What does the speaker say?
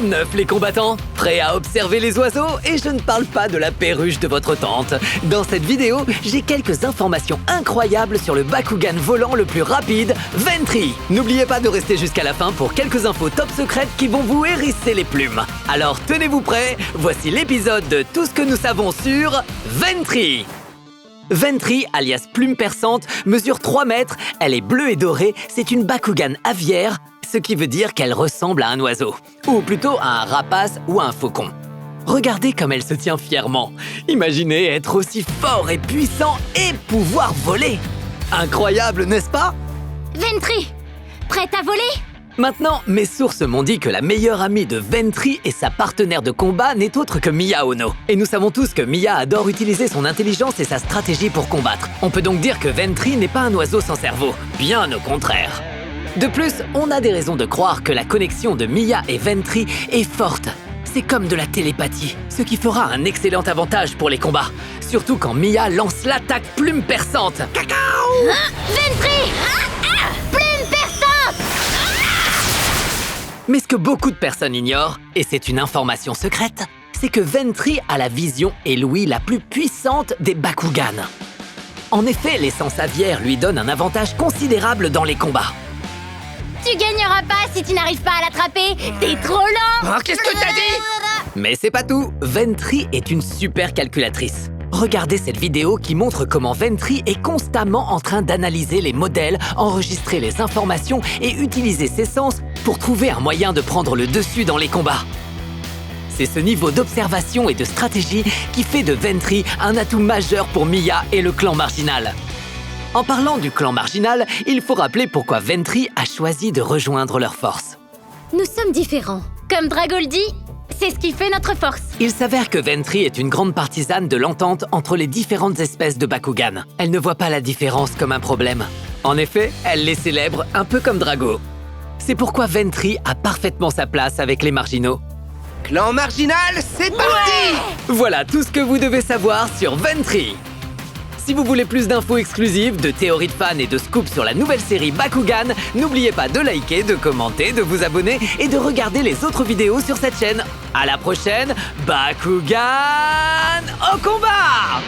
neuf les combattants, prêts à observer les oiseaux? Et je ne parle pas de la perruche de votre tante. Dans cette vidéo, j'ai quelques informations incroyables sur le Bakugan volant le plus rapide, Ventry. N'oubliez pas de rester jusqu'à la fin pour quelques infos top secrètes qui vont vous hérisser les plumes. Alors tenez-vous prêts, voici l'épisode de tout ce que nous savons sur Ventry. Ventry, alias Plume Perçante, mesure 3 mètres, elle est bleue et dorée, c'est une Bakugan aviaire, ce qui veut dire qu'elle ressemble à un oiseau, ou plutôt à un rapace ou à un faucon. Regardez comme elle se tient fièrement. Imaginez être aussi fort et puissant et pouvoir voler. Incroyable, n'est-ce pas? Ventry, prête à voler? Maintenant, mes sources m'ont dit que la meilleure amie de Ventry et sa partenaire de combat n'est autre que Miya Ono. Et nous savons tous que Miya adore utiliser son intelligence et sa stratégie pour combattre. On peut donc dire que Ventry n'est pas un oiseau sans cerveau, bien au contraire. De plus, on a des raisons de croire que la connexion de Miya et Ventry est forte. C'est comme de la télépathie, ce qui fera un excellent avantage pour les combats. Surtout quand Miya lance l'attaque Plume Perçante. Cacao! Ventry! Plume perçante! Mais ce que beaucoup de personnes ignorent, et c'est une information secrète, c'est que Ventry a la vision et l'ouïe la plus puissante des Bakugan. En effet, l'essence aviaire lui donne un avantage considérable dans les combats. Tu gagneras pas si tu n'arrives pas à l'attraper. T'es trop lent. Oh, qu'est-ce que t'as dit? Mais c'est pas tout, Ventry est une super calculatrice. Regardez cette vidéo qui montre comment Ventry est constamment en train d'analyser les modèles, enregistrer les informations et utiliser ses sens pour trouver un moyen de prendre le dessus dans les combats. C'est ce niveau d'observation et de stratégie qui fait de Ventry un atout majeur pour Miya et le clan marginal. En parlant du clan marginal, il faut rappeler pourquoi Ventry a choisi de rejoindre leurs forces. Nous sommes différents. Comme Dragoldy, c'est ce qui fait notre force. Il s'avère que Ventry est une grande partisane de l'entente entre les différentes espèces de Bakugan. Elle ne voit pas la différence comme un problème. En effet, elle les célèbre un peu comme Drago. C'est pourquoi Ventry a parfaitement sa place avec les marginaux. Clan marginal, c'est parti! Voilà tout ce que vous devez savoir sur Ventry. Si vous voulez plus d'infos exclusives, de théories de fans et de scoops sur la nouvelle série Bakugan, n'oubliez pas de liker, de commenter, de vous abonner et de regarder les autres vidéos sur cette chaîne. À la prochaine, Bakugan au combat!